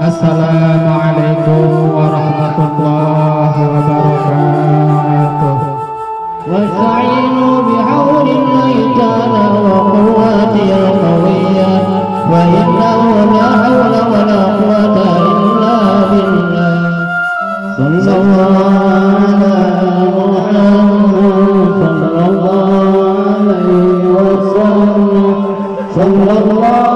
Assalamualaikum warahmatullahi wabarakatuh. Wasta'inu bihaulillahi ta'ala wa quwwatihi qawiyyah wa innahu la hawla wa la quwwata illa billah. Sallallahu alaihi wasallam. Sallallahu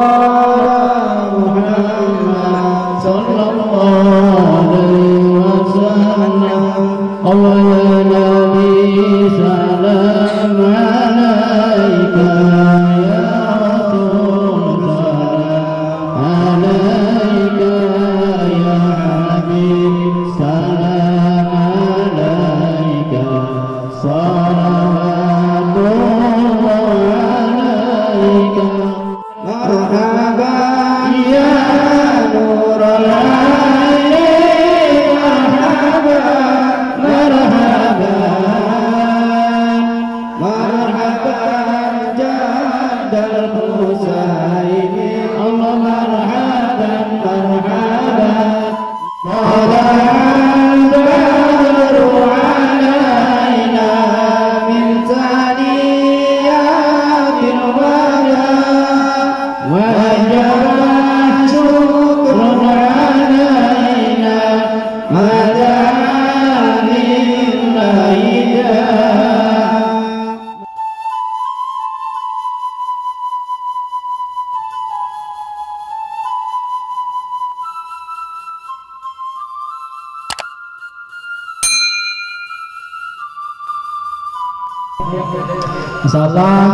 Insyaallah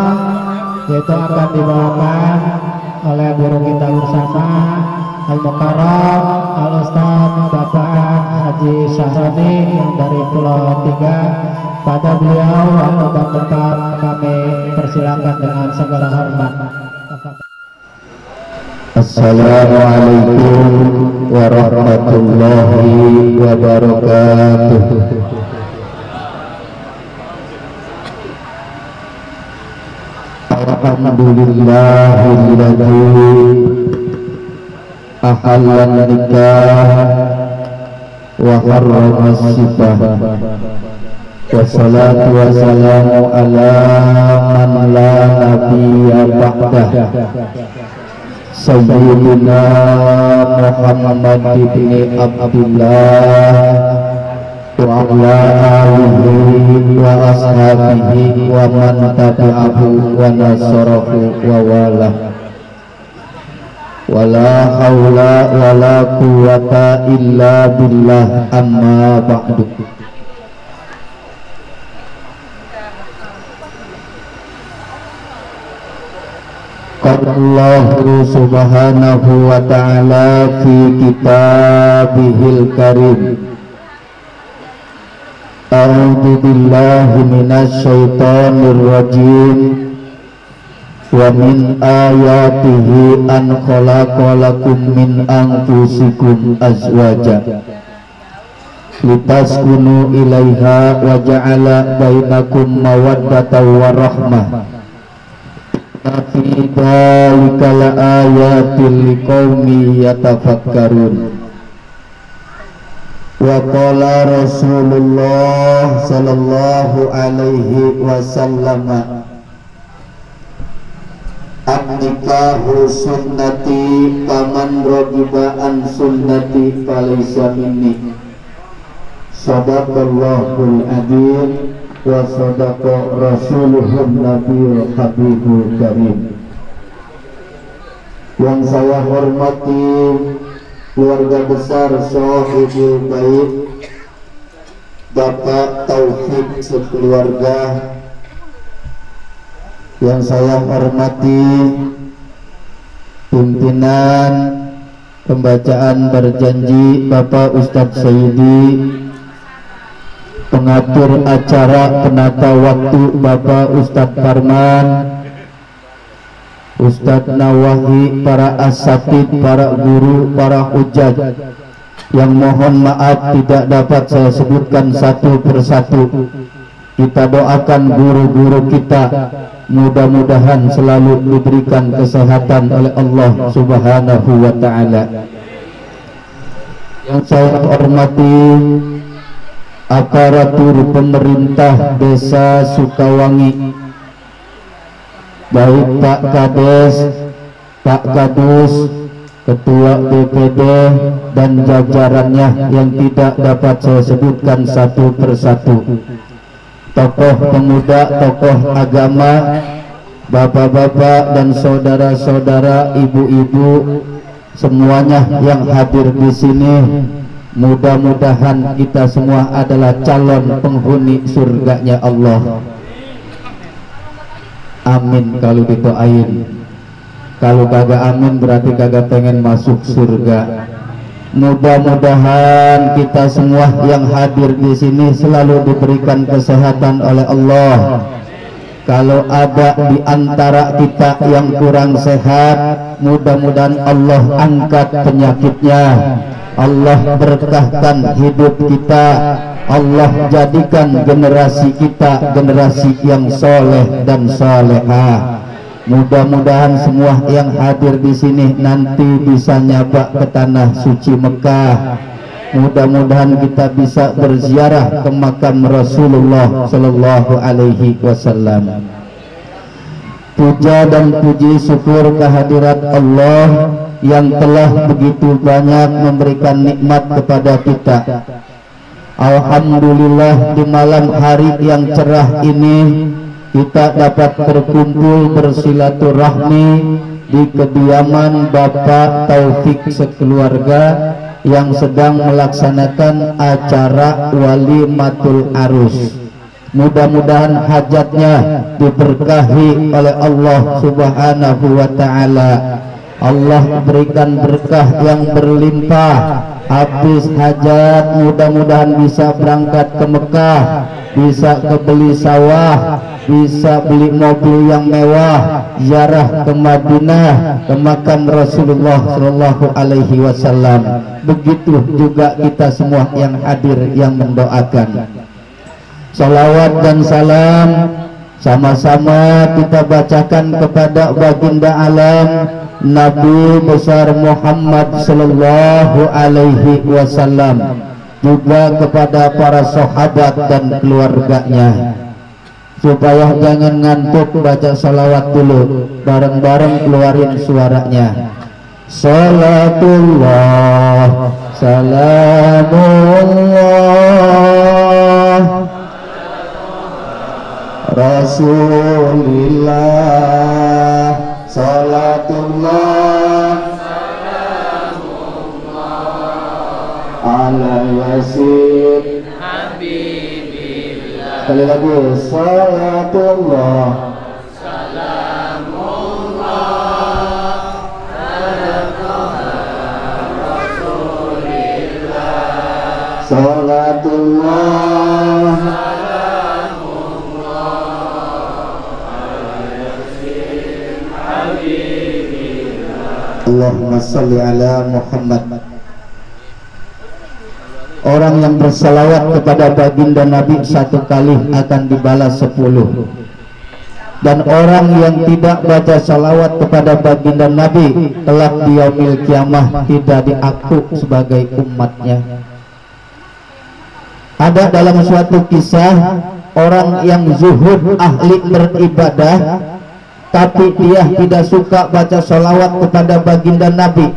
itu akan dibawakan oleh guru kita bersama Al-Mukarram Al-Ustaz Bapak Haji Syahroni yang dari Pulau Tiga. Pada beliau waktu dan tempat kami persilakan dengan segala hormat. Assalamualaikum warahmatullahi wabarakatuh. Alhamdulillahilladzi ahallan nikah wa harrama sibah. Wassalatu wassalamu ala man la nabiyya ba'dah Sayyidina Muhammad ibn Abdullah wa ala alihi wa ashabihi wa man tabi'ahu wa nasarahu wa wala. Wala haula wala quwwata illa billah, amma ba'du. Qala Allahu subhanahu wa ta'ala fi kitabihil karim. A'udzu billahi minasy syaithanir rajim. Wa min ayatihi an khalaqalakum min anfusikum azwaja litaskunu ilaiha wa ja'ala bainakum mawaddatan wa rahmah. Fi dzalika laayatil liqaumi yatafakkarun. Wa qala Rasulullah sallallahu alaihi wasallam, an-nikahu sunnati faman ragiba an sunnati falaysa minni. Sadaqallahul adzim wa sadaqa rasuluhun nabiyul habibul karim. Yang saya hormati keluarga besar Sohibul Bait, Bapak Taufik sekeluarga. Yang saya hormati pimpinan pembacaan berjanji Bapak Ustadz Sayyidi, pengatur acara penata waktu Bapak Ustadz Parman, Ustadz Nawahi, para asatid, para guru, para hujjah, yang mohon maaf tidak dapat saya sebutkan satu persatu. Kita doakan guru-guru kita, mudah-mudahan selalu diberikan kesehatan oleh Allah Subhanahu wa ta'ala. Yang saya hormati aparatur pemerintah Desa Sukawangi, baik Pak Kades, Pak Kadus, Ketua DPD dan jajarannya yang tidak dapat saya sebutkan satu persatu, tokoh pemuda, tokoh agama, bapak-bapak dan saudara-saudara, ibu-ibu, semuanya yang hadir di sini. Mudah-mudahan kita semua adalah calon penghuni surganya Allah. Amin kalau didoain. Kalau kagak amin berarti kagak pengen masuk surga. Mudah-mudahan kita semua yang hadir di sini selalu diberikan kesehatan oleh Allah. Kalau ada di antara kita yang kurang sehat, mudah-mudahan Allah angkat penyakitnya. Allah berkahkan hidup kita. Allah jadikan generasi kita generasi yang soleh dan solehah. Mudah-mudahan semua yang hadir di sini nanti bisa nyabak ke tanah suci Mekah. Mudah-mudahan kita bisa berziarah ke makam Rasulullah Sallallahu Alaihi Wasallam. Puja dan puji syukur kehadirat Allah yang telah begitu banyak memberikan nikmat kepada kita. Alhamdulillah di malam hari yang cerah ini kita dapat berkumpul bersilaturahmi di kediaman Bapak Taufik sekeluarga yang sedang melaksanakan acara walimatul arus. Mudah-mudahan hajatnya diberkahi oleh Allah Subhanahu wa Ta'ala. Allah berikan berkah yang berlimpah. Habis hajat mudah-mudahan bisa berangkat ke Mekah, bisa kebeli sawah, bisa beli mobil yang mewah, ziarah ke Madinah, ke makam Rasulullah Sallallahu Alaihi Wasallam. Begitu juga kita semua yang hadir yang mendoakan. Salawat dan salam sama-sama kita bacakan kepada baginda alam Nabi besar Muhammad Sallallahu Alaihi Wasallam, juga kepada para sahabat dan keluarganya. Supaya jangan ngantuk, baca salawat dulu, bareng-bareng keluarin suaranya. Salatullah salamullah Rasulillah, salatullah salamullah ala yasin habibillah. Sekali lagi, salatullah salamullah ala rasulillah, salatullah Allahumma salli ala Muhammad. Orang yang bersalawat kepada baginda Nabi satu kali akan dibalas 10. Dan orang yang tidak baca salawat kepada baginda Nabi kelak di yaumil kiamah tidak diaku sebagai umatnya. Ada dalam suatu kisah orang yang zuhud, ahli beribadah, tapi dia tidak suka baca sholawat kepada baginda Nabi.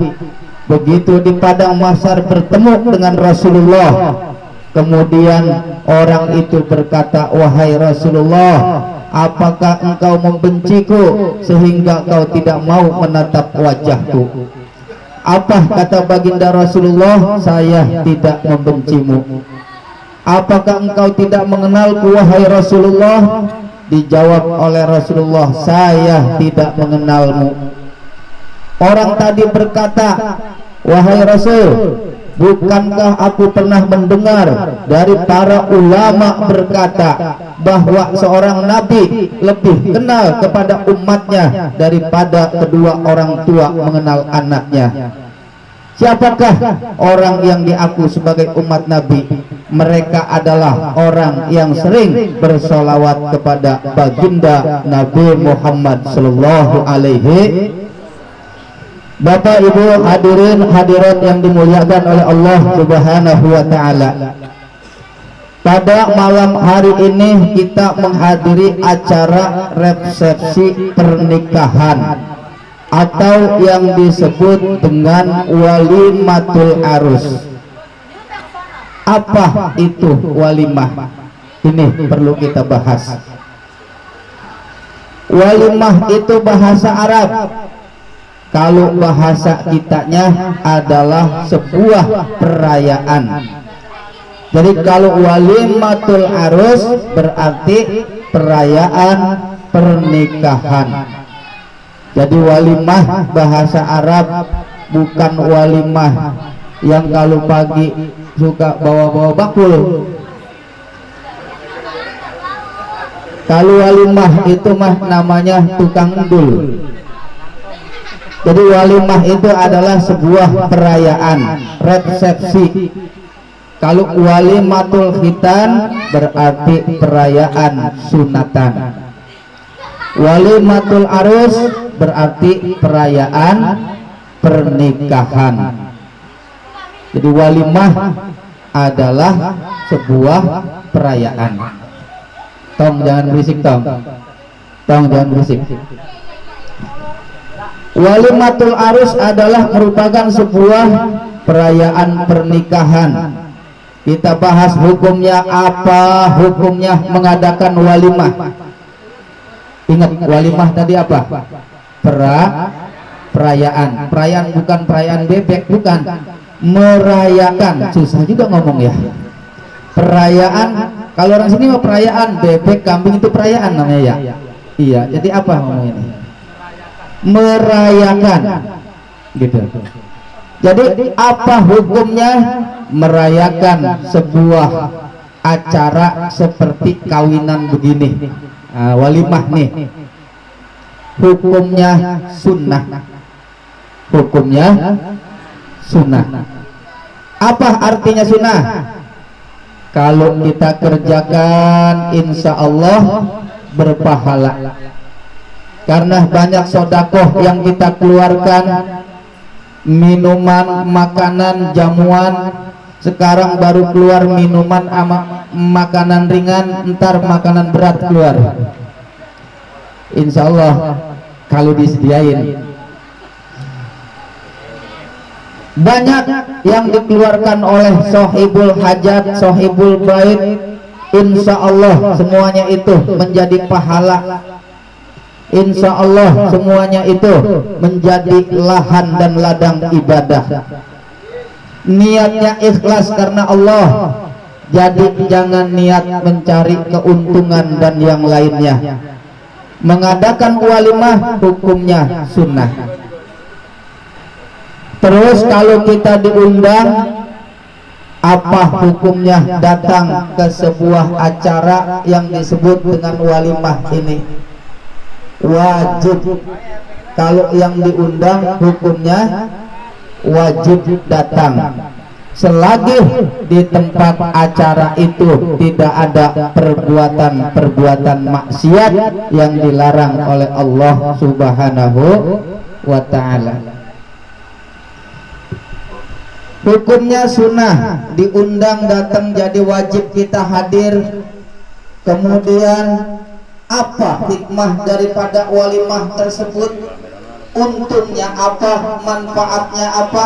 Begitu di padang mahsyar bertemu dengan Rasulullah, kemudian orang itu berkata, wahai Rasulullah, apakah engkau membenciku sehingga kau tidak mau menatap wajahku? Apa kata baginda Rasulullah? Saya tidak membencimu. Apakah engkau tidak mengenalku wahai Rasulullah? Dijawab oleh Rasulullah, saya tidak mengenalmu. Orang tadi berkata, wahai Rasul, bukankah aku pernah mendengar dari para ulama berkata bahwa seorang nabi lebih kenal kepada umatnya daripada kedua orang tua mengenal anaknya. Siapakah orang yang diaku sebagai umat Nabi? Mereka adalah orang yang sering bersolawat kepada baginda Nabi Muhammad Sallallahu Alaihi. Bapak Ibu hadirin hadirat yang dimuliakan oleh Allah Subhanahu wa taala. Pada malam hari ini kita menghadiri acara resepsi pernikahan atau yang disebut dengan walimatul arus. Apa itu walimah? Ini perlu kita bahas. Walimah itu bahasa Arab. Kalau bahasa kitanya adalah sebuah perayaan. Jadi kalau walimatul arus berarti perayaan pernikahan. Jadi walimah bahasa Arab, bukan walimah yang kalau pagi suka bawa-bawa bakul. Kalau walimah itu mah namanya tukang endul. Jadi walimah itu adalah sebuah perayaan resepsi. Kalau walimatul khitan berarti perayaan sunatan. Walimatul arus berarti perayaan pernikahan. Jadi walimah adalah sebuah perayaan. Tong jangan berisik tong. Tong jangan berisik. Walimatul arus adalah merupakan sebuah perayaan pernikahan. Kita bahas hukumnya, apa hukumnya mengadakan walimah. Ingat walimah tadi apa? Perayaan. Perayaan bukan perayaan bebek, bukan. Merayakan. Susah juga ngomong ya. Perayaan, kalau orang sini mah perayaan bebek, kambing itu perayaan namanya ya. Iya, jadi apa ngomong ini? Merayakan gitu. Jadi apa hukumnya merayakan sebuah acara seperti kawinan begini? Walimah nih, hukumnya sunnah. Hukumnya sunnah. Apa artinya sunnah? Kalau kita kerjakan insya Allah berpahala. Karena banyak sodakoh yang kita keluarkan, minuman, makanan, jamuan. Sekarang baru keluar minuman sama makanan ringan, ntar makanan berat keluar. Insya Allah kalau disediain. Banyak yang dikeluarkan oleh sohibul hajat, sohibul bait. Insya Allah semuanya itu menjadi pahala. Insya Allah semuanya itu menjadi lahan dan ladang ibadah. Niatnya ikhlas karena Allah. Jadi jangan niat mencari keuntungan dan yang lainnya. Mengadakan walimah hukumnya sunnah. Terus kalau kita diundang, apa hukumnya datang ke sebuah acara yang disebut dengan walimah ini? Wajib. Kalau yang diundang hukumnya wajib datang. Selagi di tempat acara itu tidak ada perbuatan-perbuatan maksiat yang dilarang oleh Allah Subhanahu wa ta'ala. Hukumnya sunnah, diundang datang jadi wajib kita hadir. Kemudian apa hikmah daripada walimah tersebut? Untungnya apa? Manfaatnya apa?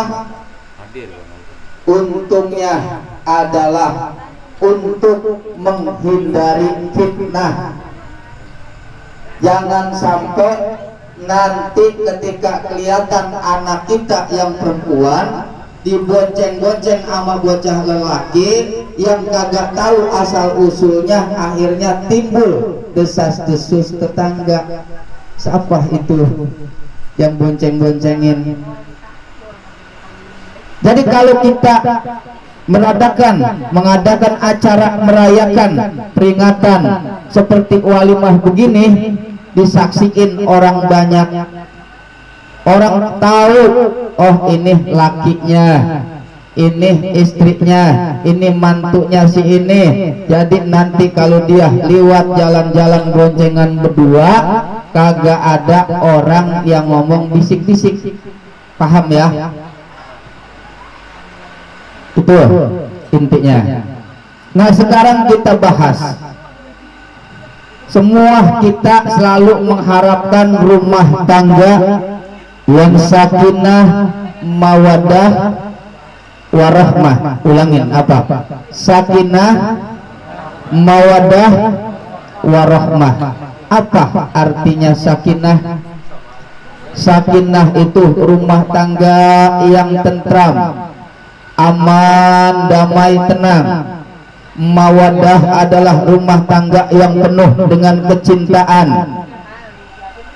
Untungnya adalah untuk menghindari fitnah. Jangan sampai nanti ketika kelihatan anak kita yang perempuan dibonceng-bonceng sama bocah lelaki yang kagak tahu asal usulnya, akhirnya timbul desas-desus tetangga. Siapa itu yang bonceng-boncengin? Jadi kalau kita mengadakan acara merayakan peringatan seperti walimah begini, disaksiin orang banyak. Orang tahu, oh ini lakinya, ini istrinya, ini mantunya si ini. Jadi nanti kalau dia liwat jalan-jalan boncengan berdua, kagak ada orang yang ngomong bisik-bisik. Paham ya? Itu intinya. Nah sekarang kita bahas. Semua kita selalu mengharapkan rumah tangga yang sakinah, mawaddah, warahmah. Ulangin apa? Sakinah, mawaddah, warahmah. Apa artinya sakinah? Sakinah itu rumah tangga yang tentram, aman, damai, tenang. Mawaddah adalah rumah tangga yang penuh dengan kecintaan,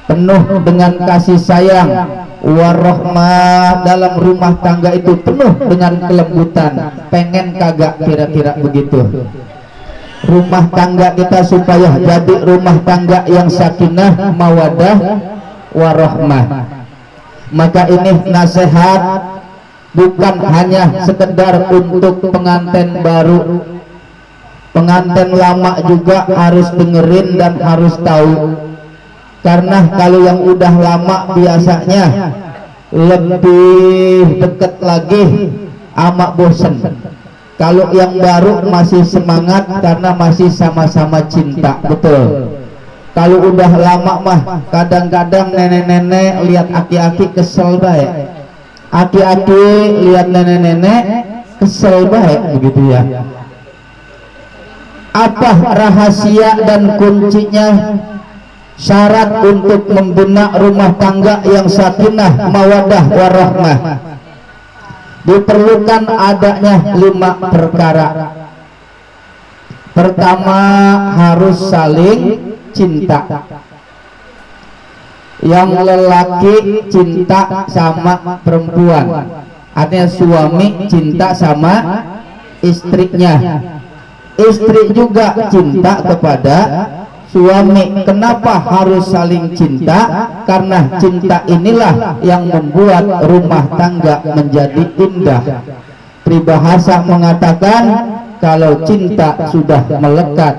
penuh dengan kasih sayang. Warahmah, dalam rumah tangga itu penuh dengan kelembutan. Pengen kagak kira-kira begitu rumah tangga kita supaya jadi rumah tangga yang sakinah, mawaddah, warahmah? Maka ini nasihat bukan hanya sekedar untuk pengantin baru. Pengantin lama juga harus dengerin dan harus tahu, karena kalau yang udah lama biasanya lebih dekat lagi ama bosen. Kalau yang baru masih semangat karena masih sama-sama cinta, betul. Kalau udah lama mah kadang-kadang nenek-nenek lihat aki-aki kesel baik, aki-aki lihat nenek-nenek kesel baik, begitu ya. Apa rahasia dan kuncinya, syarat untuk membina rumah tangga yang sakinah, mawaddah, warahmah? Diperlukan adanya 5 perkara. Pertama, harus saling cinta. Yang lelaki cinta sama perempuan, artinya suami cinta sama istrinya, istri juga cinta kepada suami. Kenapa harus saling cinta? Karena cinta inilah yang membuat rumah tangga menjadi indah. Peribahasa mengatakan kalau cinta sudah melekat,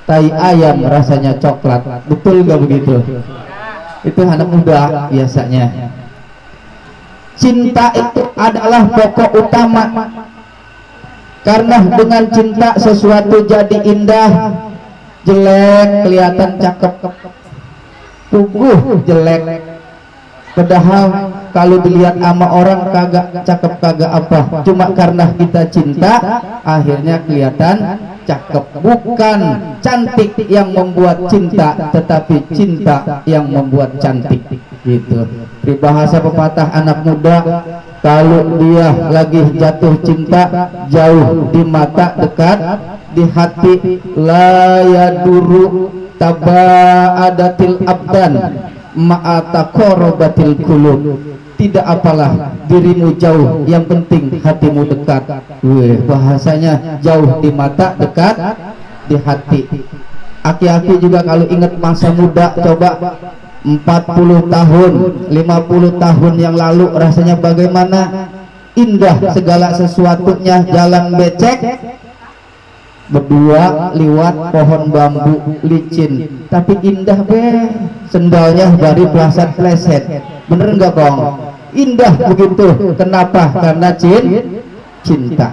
tai ayam rasanya coklat. Betul gak begitu? Itu anak muda biasanya. Cinta itu adalah pokok utama. Karena dengan cinta sesuatu jadi indah. Jelek kelihatan cakep, puguh jelek, padahal kalau dilihat sama orang kagak cakep kagak apa, cuma karena kita cinta akhirnya kelihatan cakep. Bukan cantik yang membuat cinta, tetapi cinta yang membuat cantik, gitu. Peribahasa pepatah anak muda, kalau dia lagi jatuh cinta, jauh di mata, dekat di hati. La yaduru taba'adatil abdan ma'ataqorobatil qulub. Tidak apalah dirimu jauh, yang penting hatimu dekat. Bahasanya jauh di mata, dekat di hati. Aki-aki juga kalau ingat masa muda, coba 40 tahun, 50 tahun yang lalu rasanya bagaimana indah segala sesuatunya. Jalan becek, berdua liwat pohon bambu licin, tapi indah be. Sendalnya dari pleset-pleset, bener enggak Kong? Indah begitu. Kenapa? Karena cinta.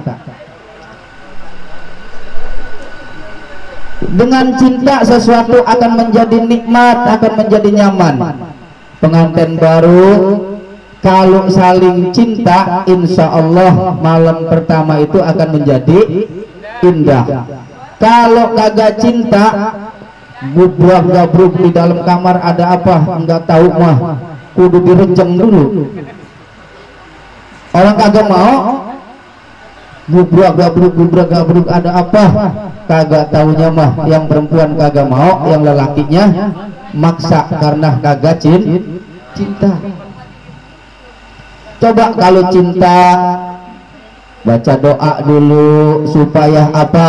Dengan cinta sesuatu akan menjadi nikmat, akan menjadi nyaman. Pengantin baru kalau saling cinta, insya Allah malam pertama itu akan menjadi indah. Kalau kagak cinta, bubruk gabruk di dalam kamar ada apa enggak tahu mah, kudu direjeng dulu. Orang kagak mau, bubruk gabruk ada apa, kagak taunya mah yang perempuan kagak mau, yang lelakinya maksa karena kagak cinta. Coba kalau cinta, baca doa dulu supaya apa?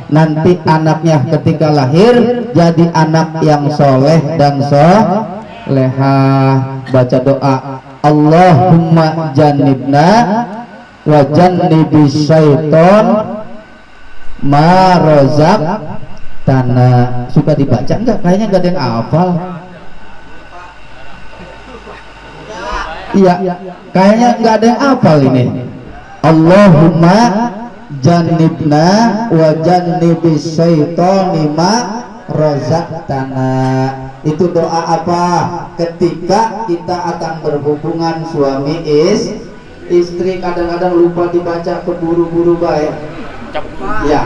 Nanti anaknya ketika lahir jadi anak yang soleh dan solehah. Baca doa, Allahumma jannibna wa jannibis syaiton ma rozak tanah. Suka dibaca enggak? Kayaknya enggak ada yang hafal. Iya, kayaknya nggak ada yang hafal ini. Allahumma jannibna wa jannibis syaitani ma razaqtana. Itu doa apa? Ketika kita akan berhubungan suami istri, kadang-kadang lupa dibaca, keburu-buru baik. Ya.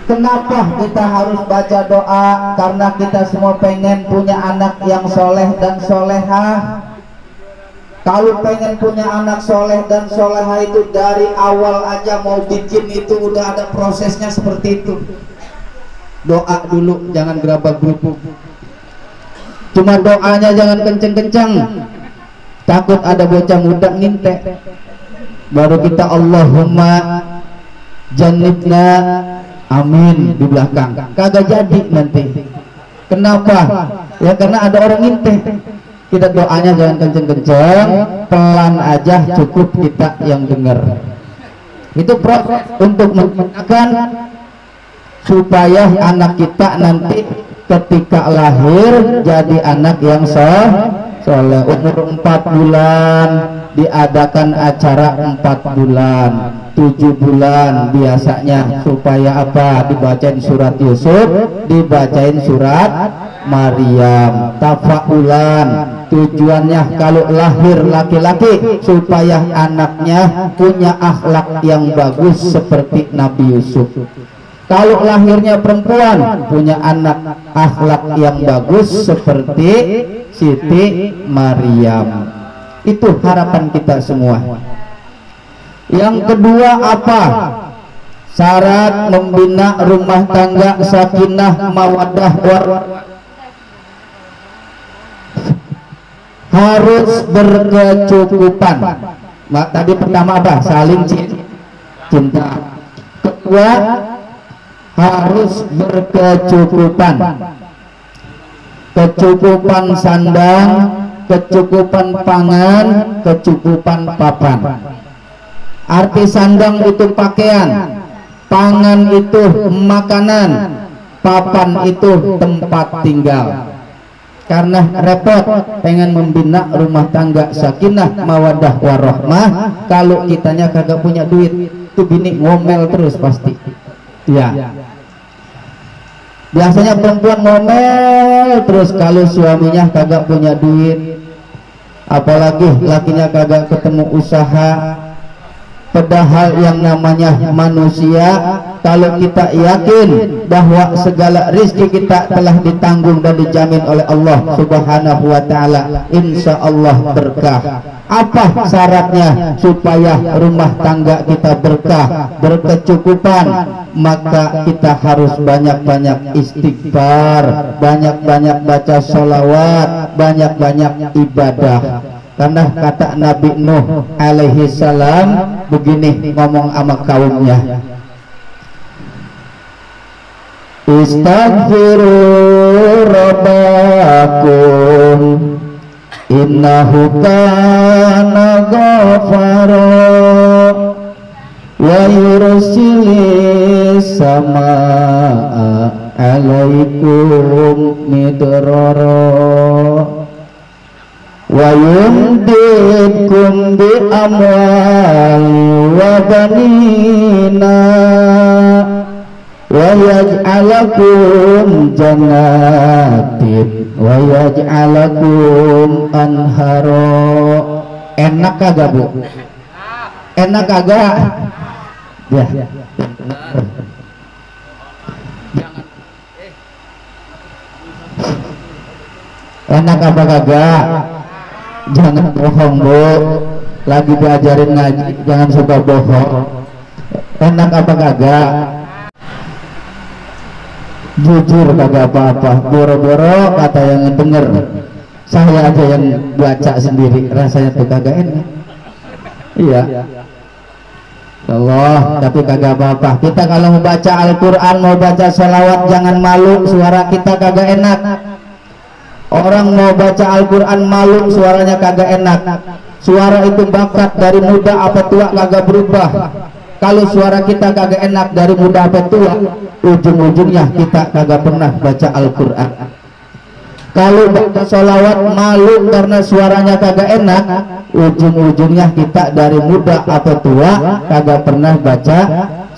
Kenapa kita harus baca doa? Karena kita semua pengen punya anak yang soleh dan solehah. Kalau pengen punya anak soleh dan solehah itu dari awal aja mau bikin itu udah ada prosesnya seperti itu. Doa dulu, jangan gerabak-gerubuk. Cuma doanya jangan kenceng-kenceng, takut ada bocah muda nginte. Baru kita Allahumma jannibna, amin di belakang, kagak jadi nanti. Kenapa? Ya karena ada orang nginte. Kita doanya jangan kenceng-kenceng, pelan aja, cukup kita yang dengar. Itu proses untuk menciptakan supaya anak kita nanti ketika lahir jadi anak yang soleh. Umur 4 bulan diadakan acara 4 bulan, 7 bulan biasanya, supaya apa? Dibacain surat Yusuf, dibacain surat Maryam, tafaulan. Tujuannya kalau lahir laki-laki supaya anaknya punya akhlak yang bagus seperti Nabi Yusuf. Kalau lahirnya perempuan punya anak akhlak yang bagus seperti Siti Maryam. Itu harapan kita semua. Yang kedua apa? Syarat membina rumah tangga sakinah mawaddah warahmah. Harus berkecukupan. Tadi pertama apa? Saling cinta. Kedua, harus berkecukupan. Kecukupan sandang, kecukupan pangan, kecukupan papan. Arti sandang itu pakaian, pangan itu makanan, papan itu tempat tinggal. Karena repot pengen membina rumah tangga sakinah mawaddah warahmah, kalau kitanya kagak punya duit, tuh bini ngomel terus pasti. Ya. Biasanya perempuan ngomel terus kalau suaminya kagak punya duit, apalagi lakinya kagak ketemu usaha. Padahal yang namanya manusia, kalau kita yakin bahwa segala rizki kita telah ditanggung dan dijamin oleh Allah Subhanahu wa ta'ala, insya Allah berkah. Apa syaratnya supaya rumah tangga kita berkah, berkecukupan? Maka kita harus banyak-banyak istighfar, banyak-banyak baca sholawat, banyak-banyak ibadah. Karena kata Nabi Nuh alaihi salam begini ngomong sama kaumnya, istaghfiru rabbakum innahu kana ghafara wa yursilis samaa alaikum midrara wa yumdidkum bi amwali wa banina wa yaj'alakum jannatin wa yaj'alakum anhara. Enak kagak Bu? Enak kagak? Ya. Enak apa kagak? Jangan bohong Bu, lagi diajarin ngaji, jangan suka bohong. Enak apa kagak? Jujur kagak apa-apa, boro-boro kata yang denger. Saya aja yang baca sendiri, rasanya tuh kagak enak. Iya Allah, tapi kagak apa-apa. Kita kalau mau baca Al-Quran, mau baca sholawat, jangan malu, suara kita kagak enak. Orang mau baca Al-Quran malu, suaranya kagak enak. Suara itu bakat, dari muda apa tua kagak berubah. Kalau suara kita kagak enak dari muda apa tua, ujung-ujungnya kita kagak pernah baca Al-Quran. Kalau baca sholawat malu karena suaranya kagak enak, ujung-ujungnya kita dari muda atau tua kagak pernah baca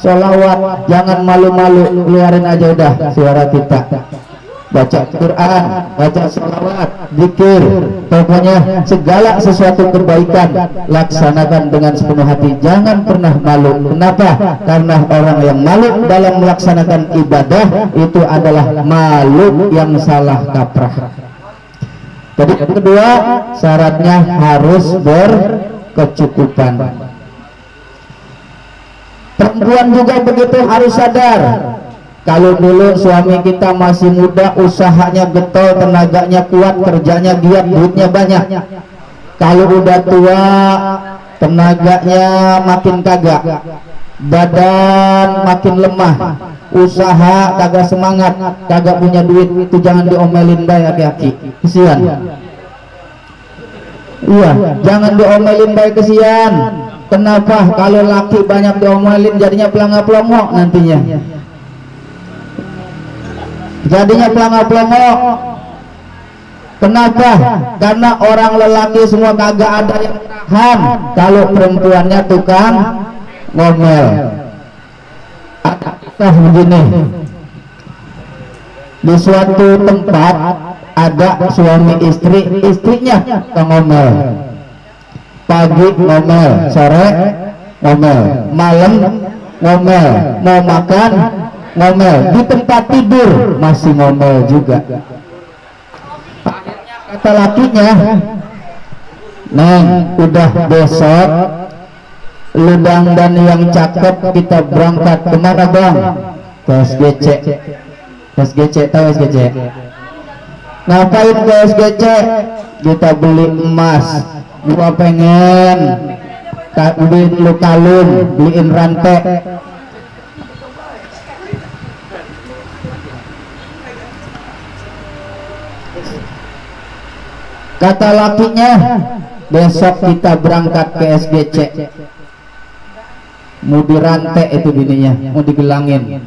sholawat. Jangan malu-malu, keluarin aja udah suara kita. Baca Quran, baca sholawat, zikir, pokoknya segala sesuatu kebaikan laksanakan dengan sepenuh hati. Jangan pernah malu. Kenapa? Karena orang yang malu dalam melaksanakan ibadah itu adalah malu yang salah kaprah. Jadi yang kedua, syaratnya harus berkecukupan. Perempuan juga begitu, harus sadar. Kalau dulu suami kita masih muda, usahanya getol, tenaganya kuat, kerjanya giat, duitnya banyak. Kalau udah tua, tenaganya makin kagak, badan makin lemah, usaha kagak semangat, kagak punya duit. Itu jangan diomelin bae aki-aki, kesian. Iya, jangan diomelin bae, kesian. Kenapa? Kalau laki banyak diomelin jadinya pelanga-pelongo nantinya. Jadinya pelanga-pelongo. Kenapa? Karena orang lelaki semua kagak ada yang tahan. Kalau perempuannya tukang ngomel. Ada begini, di suatu tempat ada suami istri, istrinya tukang ngomel. Pagi ngomel, sore ngomel, malam ngomel, mau makan ngomel, di tempat tidur masih ngomel juga. Kata lakinya, Neng, udah besok lu dandan yang cakep, kita berangkat kemana bang? Ke SGC. SGC, tahu SGC? Ngapain ke SGC? Kita beli emas. Gua pengen beliin lu kalung, beliin rantai. Kata lakinya, besok kita berangkat ke SGC. Mau dirantai itu bininya, mau digelangin.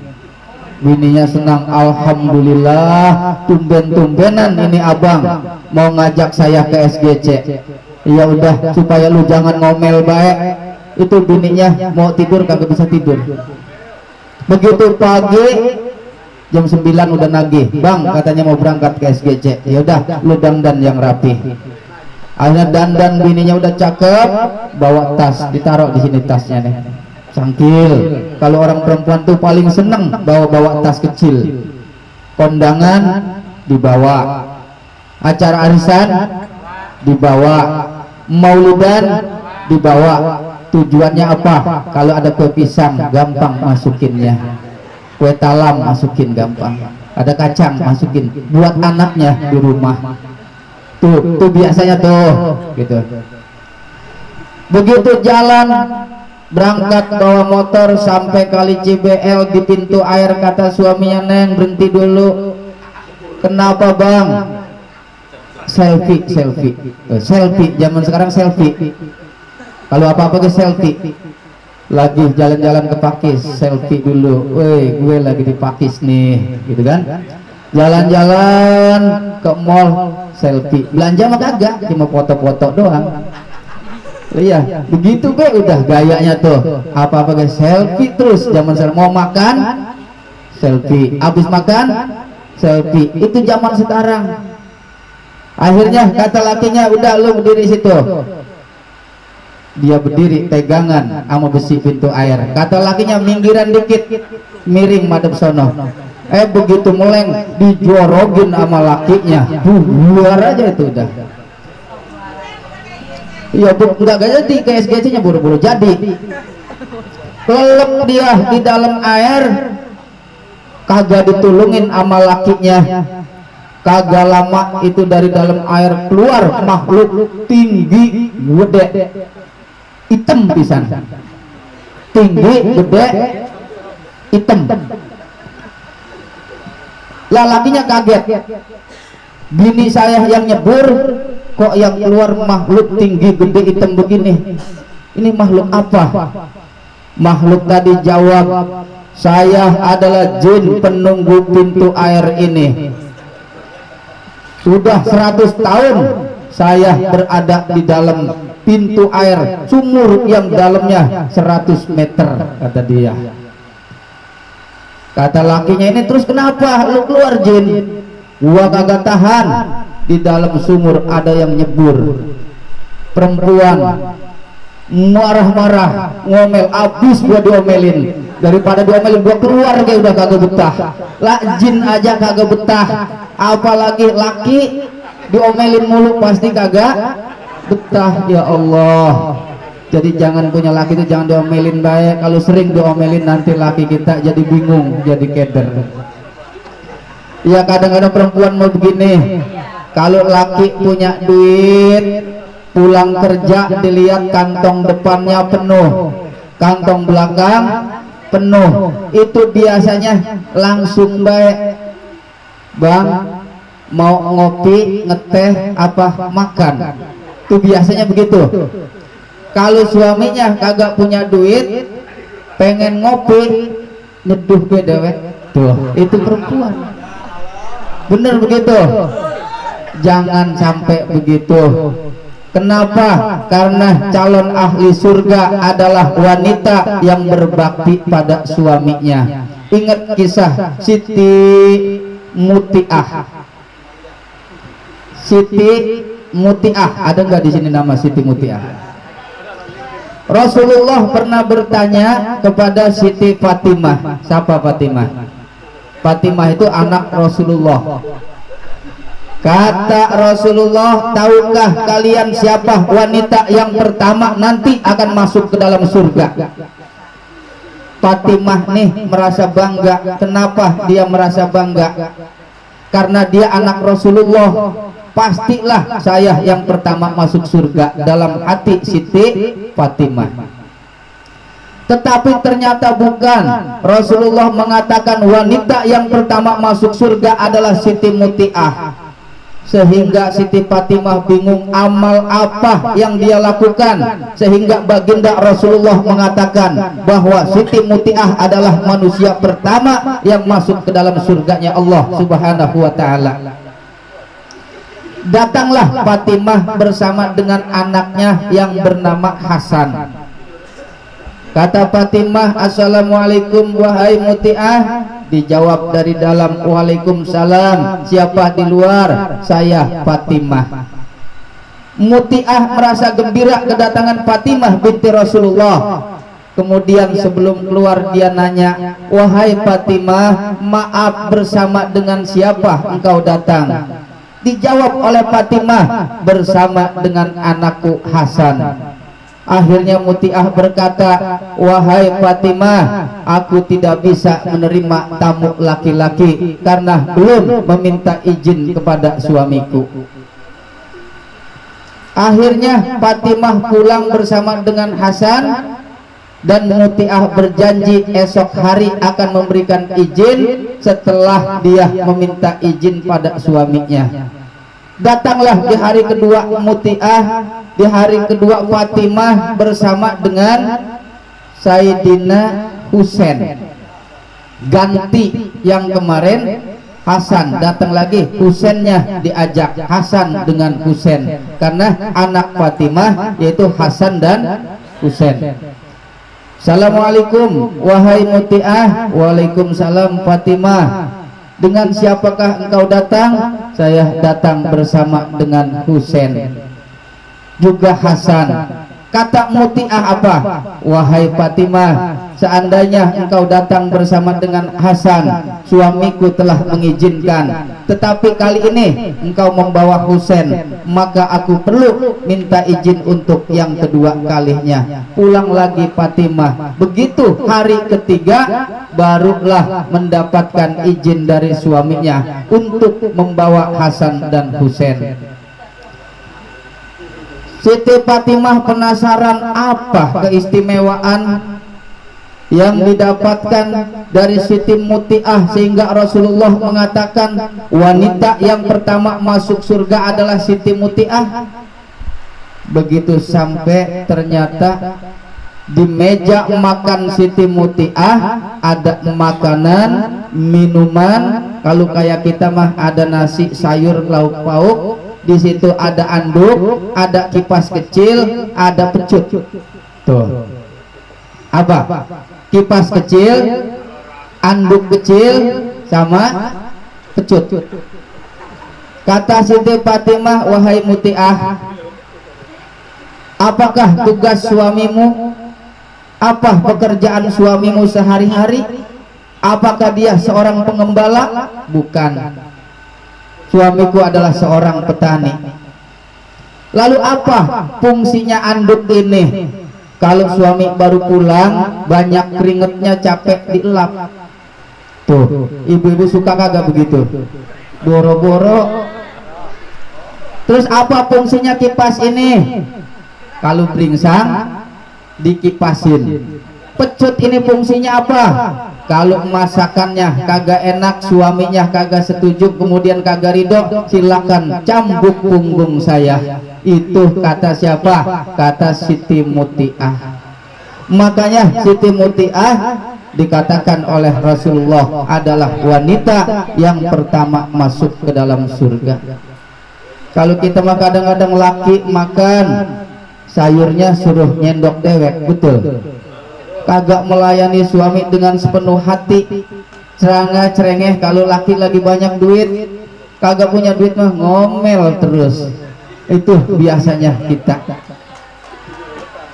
Bininya senang, alhamdulillah, tumben-tumbenan ini abang mau ngajak saya ke SGC. Ya udah, supaya lu jangan ngomel baik. Itu bininya mau tidur kagak bisa tidur. Begitu pagi jam 9 udah nagih, bang katanya mau berangkat ke SGC. Ya udah, lu dandan yang rapi. Akhirnya dandan, bininya udah cakep, bawa tas, ditaruh di sini tasnya nih, cangkil. Kalau orang perempuan tuh paling seneng bawa tas kecil. Kondangan dibawa, acara arisan dibawa, maulidan dibawa. Tujuannya apa? Kalau ada kue pisang gampang masukinnya, kue talam masukin gampang, ada kacang masukin buat anaknya di rumah. Tuh biasanya tuh gitu. Begitu jalan berangkat bawa motor sampai kali CBL, di pintu air kata suaminya, Neng berhenti dulu. Kenapa bang? Selfie. Zaman sekarang selfie. Kalau apa-apa ke selfie. Lagi jalan-jalan ke Pakis, selfie dulu. Woi, gue lagi di Pakis nih, gitu kan? Jalan-jalan ke mall, selfie. Belanja mah kagak, cuma foto-foto doang. Iya, begitu be, udah gayanya tuh. Apa-apa ke selfie terus. Zaman sekarang mau makan, selfie. Habis makan, selfie. Itu zaman sekarang. Akhirnya kata lakinya, udah lu berdiri situ. Dia berdiri pegangan sama besi pintu air. Kata lakinya, minggiran dikit, miring madep sono. Begitu meleng, dijorogin sama lakinya, buar aja itu udah. Iya, enggak jadi ke SGC nya, buru-buru jadi. Kelelep dia di dalam air, kagak ditulungin sama lakinya. Kagak lama itu dari dalam air keluar makhluk tinggi gede, hitam pisan, tinggi gede hitam. Lah lakinya kaget, bini saya yang nyebur, kok yang keluar makhluk tinggi gede hitam begini, ini makhluk apa? Makhluk tadi jawab, saya adalah jin penunggu pintu air ini. Sudah 100 tahun saya berada di dalam pintu air sumur yang dalamnya 100 meter, kata dia. Kata lakinya ini, terus kenapa lu keluar Jin? Gua kagak tahan, di dalam sumur ada yang nyebur. Perempuan marah-marah, ngomel, abis gua diomelin. Daripada diomelin gua keluar, kayak udah kagak betah. Lah jin aja kagak betah, apalagi laki diomelin mulu pasti kagak betah. Ya Allah, jadi jangan punya laki itu jangan diomelin baik. Kalau sering diomelin nanti laki kita jadi bingung, jadi keder. Ya kadang-kadang perempuan mau begini, kalau laki punya duit, pulang kerja dilihat kantong depannya penuh, kantong belakang penuh, itu biasanya langsung baik, bang mau ngopi, ngeteh, apa makan, itu biasanya begitu. Kalau suaminya kagak punya duit, pengen ngopi, nyeduh ke dewek, tuh itu perempuan. Bener begitu? Jangan sampai begitu. Kenapa? Karena calon ahli surga adalah wanita yang berbakti pada suaminya. Ingat kisah Siti Mutiah. Siti Mutiah, ada nggak di sini nama Siti Mutiah? Rasulullah pernah bertanya kepada Siti Fatimah. Siapa Fatimah? Fatimah itu anak Rasulullah. Kata Rasulullah, tahukah kalian siapa wanita yang pertama nanti akan masuk ke dalam surga? Fatimah nih merasa bangga. Kenapa dia merasa bangga? Karena dia anak Rasulullah. Pastilah saya yang pertama masuk surga, dalam hati Siti Fatimah. Tetapi ternyata bukan. Rasulullah mengatakan wanita yang pertama masuk surga adalah Siti Mutiah. Sehingga Siti Fatimah bingung amal apa yang dia lakukan, sehingga baginda Rasulullah mengatakan bahwa Siti Mutiah adalah manusia pertama yang masuk ke dalam surganya Allah Subhanahu wa ta'ala. Datanglah Fatimah bersama dengan anaknya yang bernama Hasan. Kata Fatimah, assalamualaikum wahai Mutiah. Dijawab dari dalam, waalaikumsalam. Siapa di luar? Saya Fatimah. Mutiah merasa gembira kedatangan Fatimah binti Rasulullah. Kemudian sebelum keluar dia nanya, wahai Fatimah, maaf bersama dengan siapa engkau datang? Dijawab oleh Fatimah, bersama dengan anakku Hasan. Akhirnya Mutiah berkata, wahai Fatimah, aku tidak bisa menerima tamu laki-laki karena belum meminta izin kepada suamiku. Akhirnya Fatimah pulang bersama dengan Hasan, dan Mutiah berjanji esok hari akan memberikan izin setelah dia meminta izin pada suaminya. Datanglah di hari kedua Mutiah, di hari kedua Fatimah bersama dengan Sayyidina Husain. Ganti yang kemarin Hasan, datang lagi Husainnya diajak, Hasan dengan Husain, karena anak Fatimah yaitu Hasan dan Husain. Assalamualaikum wahai Mutiah. Waalaikumsalam Fatimah. Dengan siapakah engkau datang? Saya datang bersama dengan Husain, juga Hasan. Kata Mutiah apa? Wahai Fatimah, seandainya engkau datang bersama dengan Hasan, suamiku telah mengizinkan. Tetapi kali ini engkau membawa Husain, maka aku perlu minta izin untuk yang kedua kalinya. Pulang lagi Fatimah. Begitu hari ketiga, barulah mendapatkan izin dari suaminya untuk membawa Hasan dan Husain. Siti Fatimah penasaran apa keistimewaan yang didapatkan dari Siti Mutiah sehingga Rasulullah mengatakan wanita yang pertama masuk surga adalah Siti Mutiah. Begitu sampai ternyata Di meja makan Siti Mutiah ada makanan, minuman. Kalau kayak kita mah ada nasi, sayur, lauk pauk. Di situ ada anduk, ada kipas kecil, ada pecut. Tuh. Apa? Kipas kecil, anduk kecil, sama pecut. Kata Siti Fatimah, wahai Mutiah, apakah tugas suamimu? Apa pekerjaan suamimu sehari-hari? Apakah dia seorang pengembala? Bukan. Suamiku adalah seorang petani. Lalu apa fungsinya anduk ini? Kalau suami baru pulang, banyak keringetnya, capek, dielap. Tuh, ibu-ibu suka kagak begitu? Boro-boro. Terus apa fungsinya kipas ini? Kalau beringsang, dikipasin. Pecut ini fungsinya apa? Kalau masakannya kagak enak, suaminya kagak setuju, kemudian kagak ridho, silakan cambuk punggung saya. Itu kata siapa? Kata Siti Mutiah. Makanya Siti Mutiah dikatakan oleh Rasulullah adalah wanita yang pertama masuk ke dalam surga. Kalau kita mah kadang-kadang laki makan sayurnya suruh nyendok dewek, betul? Kagak melayani suami dengan sepenuh hati, cerengeh. Kalau laki lagi banyak duit, kagak punya duit mah ngomel terus. Itu biasanya kita.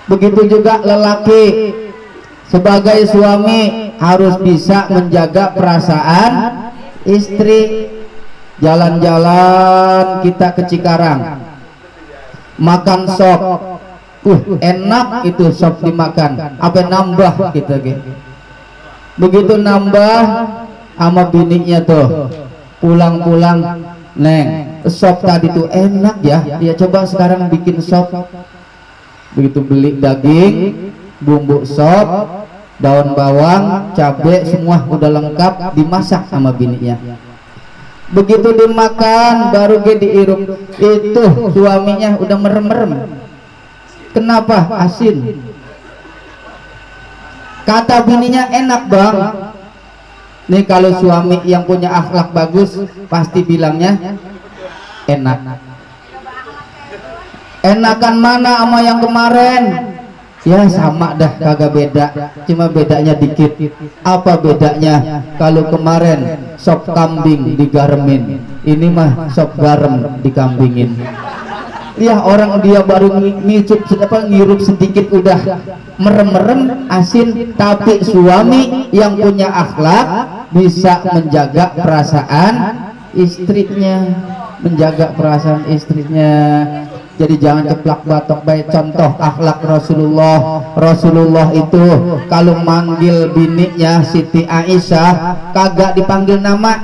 Begitu juga lelaki sebagai suami harus bisa menjaga perasaan istri. Jalan-jalan kita ke Cikarang, makan sop, enak itu sop dimakan, apa nambah kita gitu. Begitu nambah sama bininya tuh, pulang-pulang, neng, sop tadi tuh enak ya, ya coba sekarang bikin sop. Begitu beli daging, bumbu sop, daun bawang, cabai, semua udah lengkap, dimasak sama bininya. Begitu dimakan baru ge diirup, itu suaminya udah merem-merem. Kenapa? Asin. Kata bininya, enak bang. Nih kalau suami yang punya akhlak bagus pasti bilangnya enak. Enakan mana sama yang kemarin? Ya sama dah, kagak beda, cuma bedanya dikit. Apa bedanya? Kalau kemarin sop kambing digaremin, ini mah sop garam dikambingin. Ya orang dia baru ngirup sedikit udah merem-merem asin. Tapi suami yang punya akhlak bisa menjaga perasaan istrinya, menjaga perasaan istrinya. Jadi jangan keplak batok. Baik contoh akhlak Rasulullah. Rasulullah itu kalau manggil bininya Siti Aisyah kagak dipanggil nama,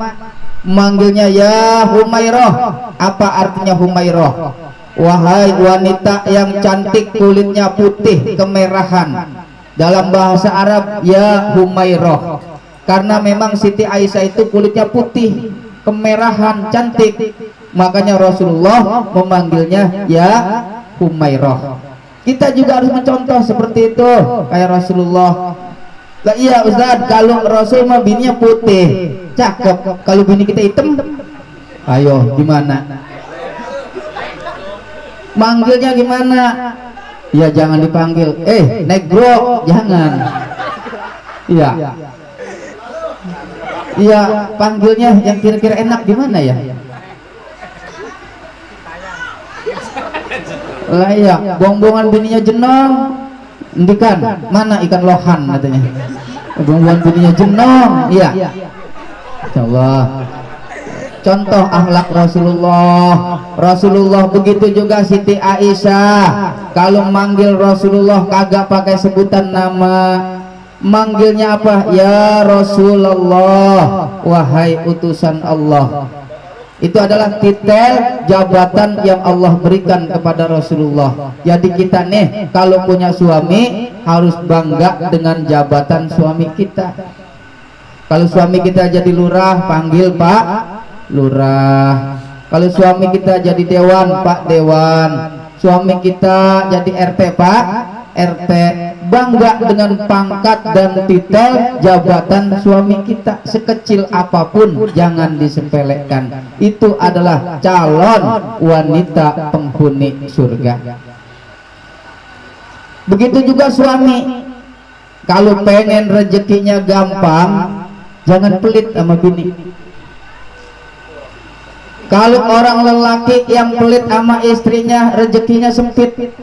manggilnya ya Humairah. Apa artinya Humairah? Wahai wanita yang cantik, kulitnya putih kemerahan. Dalam bahasa Arab ya Humairah. Karena memang Siti Aisyah itu kulitnya putih, kemerahan, cantik. Makanya Rasulullah memanggilnya ya Humairah. Kita juga harus mencontoh seperti itu kayak Rasulullah. Lah iya Ustaz, kalau Rasul mah bininya putih, cakep. Kalau bini kita hitam, ayo gimana? Manggilnya gimana? Ya jangan dipanggil negro, jangan. Iya. Iya, panggilnya yang kira-kira enak gimana ya? Lah iya, bongbongan bininya jenong, endikan mana ikan lohan katanya. Bongbongan bininya jenong, iya. Insyaallah. Contoh akhlak Rasulullah. Rasulullah begitu juga Siti Aisyah. Kalau manggil Rasulullah kagak pakai sebutan nama, manggilnya apa? Ya Rasulullah, wahai utusan Allah. Itu adalah titel jabatan yang Allah berikan kepada Rasulullah. Jadi kita nih kalau punya suami harus bangga dengan jabatan suami kita. Kalau suami kita jadi lurah, panggil Pak Lurah. Kalau suami kita jadi dewan, Pak Dewan. Suami kita jadi RT, Pak RT. bangga dengan pangkat dan titel jabatan suami kita, sekecil apapun jangan disepelekan. Itu adalah calon wanita penghuni surga. Begitu juga suami, kalau pengen rezekinya gampang, jangan pelit sama bini. Kalau orang lelaki yang pelit sama istrinya, rezekinya sempit.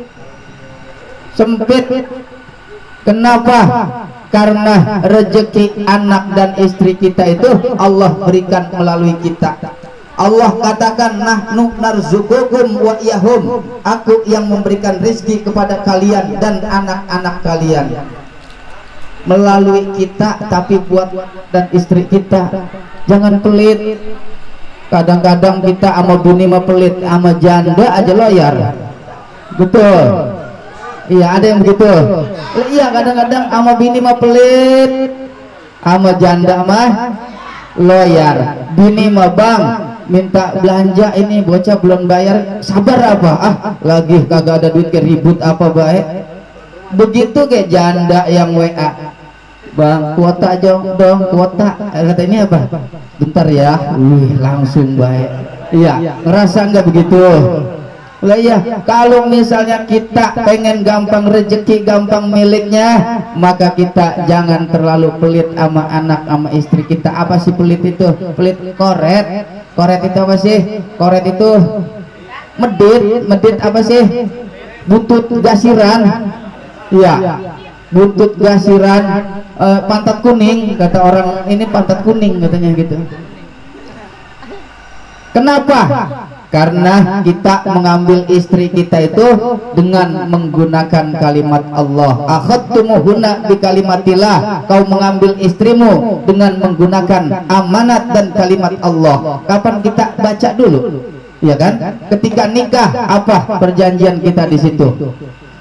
Kenapa? Karena rezeki anak dan istri kita itu Allah berikan melalui kita. Allah katakan, nahnu narzuqukum wa iyahum, aku yang memberikan rezeki kepada kalian dan anak-anak kalian. Melalui kita, tapi buat dan istri kita. Jangan pelit. Kadang-kadang kita sama bini mah pelit, sama janda aja loyar. Betul. Iya, ada yang begitu. Iya, kadang-kadang sama bini mah pelit, sama janda mah loyar. Bini mah, bang, minta belanja ini, bocah belum bayar, sabar apa? Lagi kagak ada duit, ke ribut apa baik. Begitu kayak janda yang WA, bang, kuota dong, kuota. Kata ini apa? Bentar ya. Langsung baik. Iya, ngerasa nggak begitu? Lah iya, kalau misalnya kita pengen gampang rezeki, gampang miliknya, maka kita jangan terlalu pelit sama anak, sama istri kita. Apa sih pelit itu? Pelit koret. Koret itu apa sih? Koret itu medit apa sih? Buntut gasiran. Iya, buntut gasiran, pantat kuning, kata orang ini pantat kuning katanya gitu. Kenapa? Karena kita mengambil istri kita itu dengan menggunakan kalimat Allah. Akhadtumuhunna bi kalimatillah, kau mengambil istrimu dengan menggunakan amanat dan kalimat Allah. Kapan kita baca dulu? Ya kan? Ketika nikah, apa perjanjian kita di situ?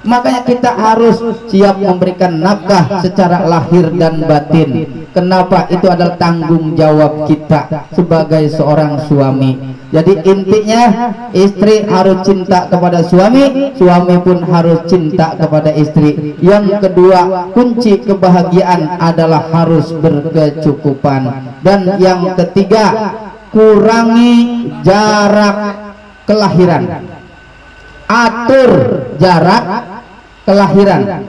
Makanya kita harus siap memberikan nafkah secara lahir dan batin. Kenapa? Itu adalah tanggung jawab kita sebagai seorang suami. Jadi intinya, istri harus cinta kepada suami, suami pun harus cinta kepada istri. Yang kedua, kunci kebahagiaan adalah harus berkecukupan. Dan yang ketiga, kurangi jarak kelahiran. Atur jarak kelahiran.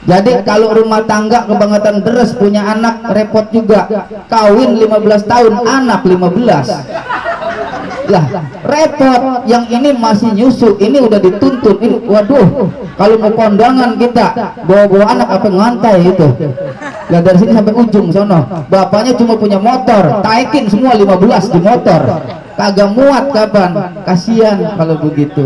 Jadi kalau rumah tangga kebangetan deres, punya anak repot juga. Kawin 15 tahun, anak 15. Lah, repot. Yang ini masih nyusu, ini udah dituntut. Ini, waduh, kalau mau kondangan kita bawa-bawa anak apa ngantai itu. Lah dari sini sampai ujung sono. Bapaknya cuma punya motor, taikin semua 15 di motor. Kagak muat kapan? Kasihan kalau begitu.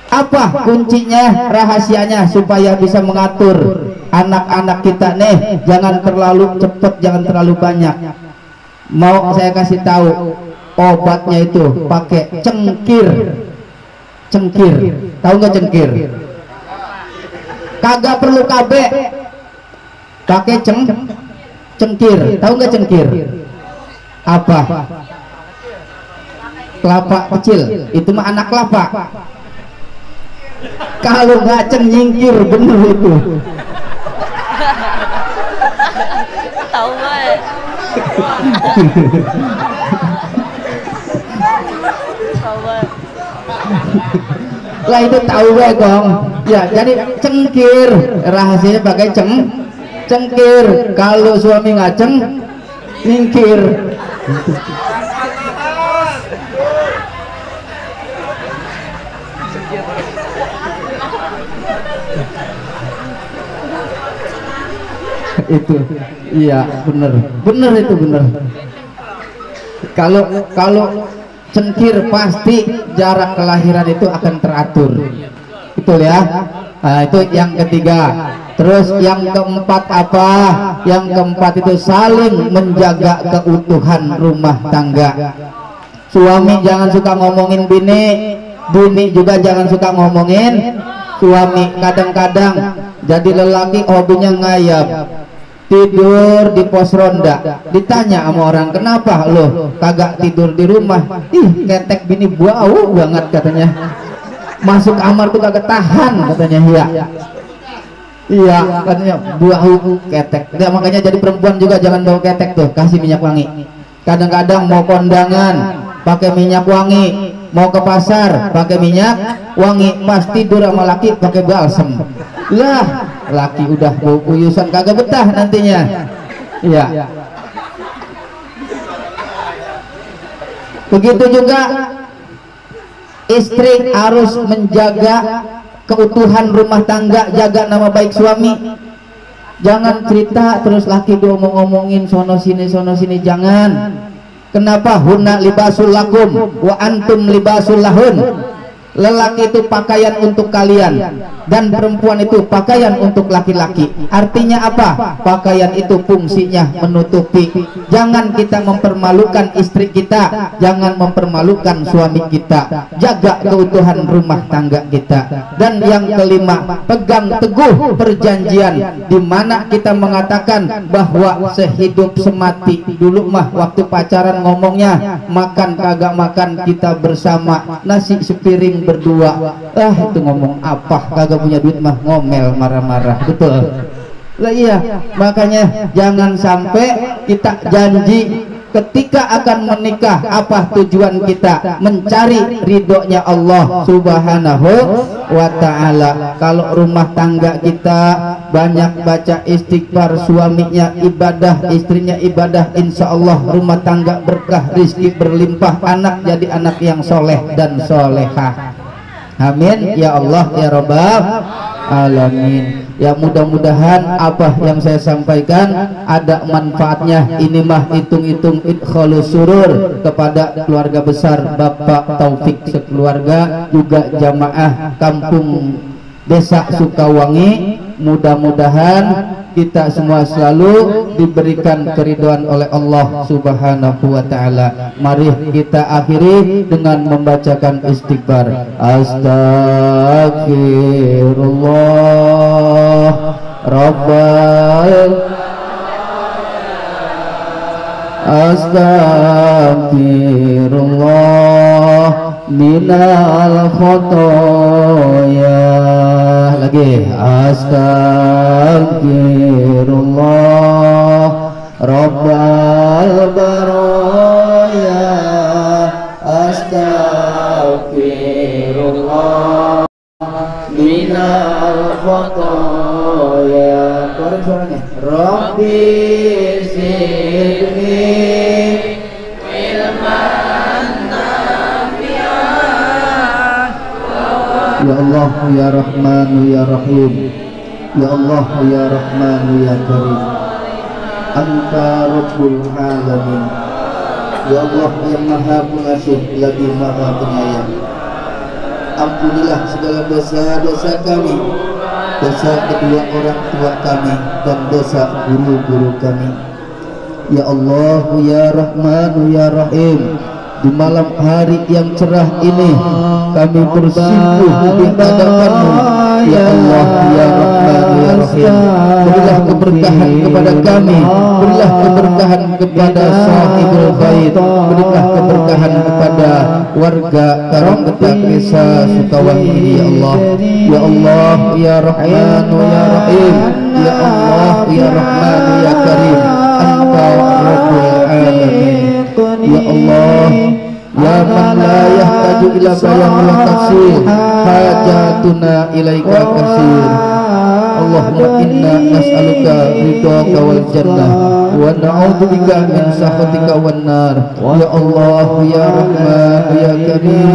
Apa kuncinya, rahasianya supaya bisa mengatur anak-anak kita nih? Jangan terlalu cepet, jangan terlalu banyak. Mau saya kasih tahu, obatnya itu pakai cengkir. Cengkir, tahu nggak cengkir? Kagak perlu KB, pakai cengkir. Tahu nggak cengkir? Apa? Kelapa kecil, itu mah anak kelapa. Kalau nggak nyingkir, bener itu. Tahu banget. Tahu banget. Lah itu tahu gue gong. Ya, jadi cengkir, rahasianya pakai cengkir. Kalau suami ngaceng, nyingkir. Itu iya bener itu bener. Kalau cengkir pasti jarak kelahiran itu akan teratur, betul ya. Nah, itu yang ketiga. Terus yang keempat apa? Yang keempat itu saling menjaga keutuhan rumah tangga. Suami jangan suka ngomongin bini, bini juga jangan suka ngomongin suami. Kadang-kadang jadi lelaki hobinya ngayap, tidur di pos ronda. Ditanya sama orang, kenapa lo kagak tidur di rumah? Ih, ketek bini bau banget katanya. masuk kamar tuh kagak tahan katanya. Iya katanya bau ketek. Ya, makanya jadi perempuan juga jangan bau ketek tuh, kasih minyak wangi. Kadang-kadang mau kondangan pakai minyak wangi, mau ke pasar pakai minyak wangi, pas tidur sama laki pakai balsem. Lah, laki udah bau kuyusan kagak betah nantinya. Iya. Begitu juga istri harus menjaga keutuhan rumah tangga, jaga nama baik suami. Jangan cerita terus laki ngomongin sono sini, jangan. Kenapa? Hunna libasul lakum wa antum libasul lahun. Lelaki itu pakaian untuk kalian dan perempuan itu pakaian untuk laki-laki. Artinya apa? Pakaian itu fungsinya menutupi. Jangan kita mempermalukan istri kita, jangan mempermalukan suami kita. Jaga keutuhan rumah tangga kita. Dan yang kelima, pegang teguh perjanjian, di mana kita mengatakan bahwa sehidup semati. Dulu mah waktu pacaran ngomongnya makan kagak makan kita bersama, nasi sepiring berdua. Itu ngomong apa, kagak punya duit mah ngomel marah-marah. Betul lah, iya. Makanya jangan sampai kita janji ketika akan menikah, apa tujuan kita? Mencari ridhonya Allah Subhanahu wa ta'ala. Kalau rumah tangga kita banyak baca istighfar, suaminya ibadah, istrinya ibadah, insya Allah rumah tangga berkah, rizki berlimpah, anak jadi anak yang soleh dan solehah. Amin ya Allah ya Rabbal alamin. Ya, mudah-mudahan apa yang saya sampaikan ada manfaatnya. Ini mah hitung-hitung idkhalus surur kepada keluarga besar Bapak Taufik sekeluarga, juga jamaah kampung Desa Sukawangi. Mudah-mudahan kita semua selalu diberikan keridhaan oleh Allah Subhanahu wa ta'ala. Mari kita akhiri dengan membacakan istighfar. Astagfirullah Rabbal Astagfirullah minal khotoya. Lagi astagfirullah Rabbal baraya. Astagfirullah minal khotoya. Keluarin suaranya. Rabbi zidni ya Allah ya Rahman ya Rahim, ya Allah ya Rahman ya Karim, Anta Rabbul Alamin. Ya Allah yang Maha Pengasih lagi Maha Penyayang, ampunilah segala dosa-dosa kami, dosa kedua orang tua kami dan dosa guru-guru kami. Ya Allah ya Rahman ya Rahim, di malam hari yang cerah ini kami bersimpuh di hadapan-Mu. Ya Allah ya Rahman ya Rahim, berilah keberkahan kepada kami, berilah keberkahan kepada sahibul bait, berilah keberkahan kepada warga Karangketak Desa Sukawangi ini. Ya Allah ya Allah ya Rahman ya Rahim, ya Allah ya Rahman ya Karim, Anta Rabbul Alamin. Ya Allah ya man la yahtaju ila bayan wa tafsir, hajatuna ilaika kasir. Allahumma inna nas'aluka ridhaka wal jannah wa na'udzubika min sakhatika wan nar. Ya Allah ya Rahman ya Karim,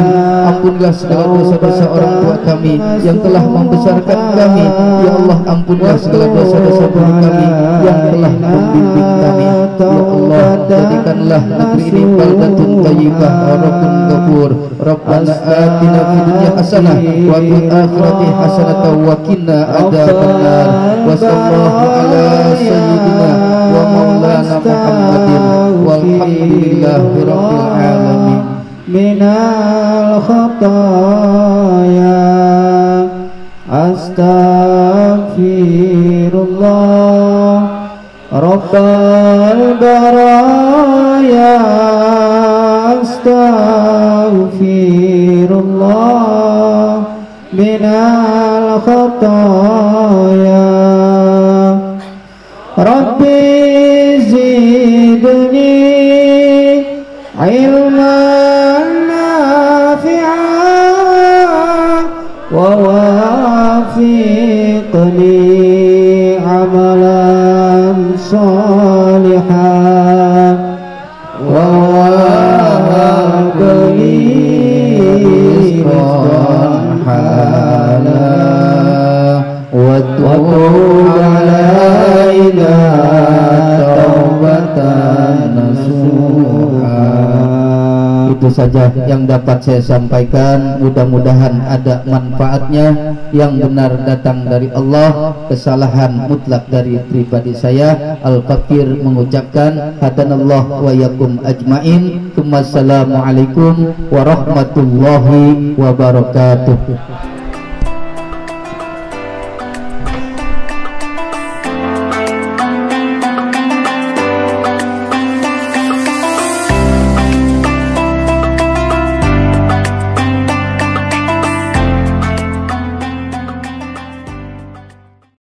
ampunilah segala dosa-dosa orang tua kami yang telah membesarkan kami. Ya Allah ampunilah segala dosa-dosa guru kami yang telah membimbing kami. Ya Allah jadikanlah negeri ini baldatun thayyibah wa rabbun ghafur. Rabbana atina fid dunya hasanah wa fil akhirati hasanah wa qina adzabannar. Wa sallallahu ala sayyidina wa maulana Muhammadin walhamdulillahi rabbil alamin. Minal khataya astaghfirullah Rabbal baraya. Astaghfirullah minal khotoya. Rabbi zidni ilman nafi'an wa wafiqni amalan salihan wa wahabni rizqan halal wa tub alaina taubatan nasuha. Itu saja yang dapat saya sampaikan. Mudah-mudahan ada manfaatnya. Yang benar datang dari Allah, kesalahan mutlak dari pribadi saya. Al-Fakir mengucapkan hadanallah wa yakum ajmain. Assalamualaikum warahmatullahi wabarakatuh.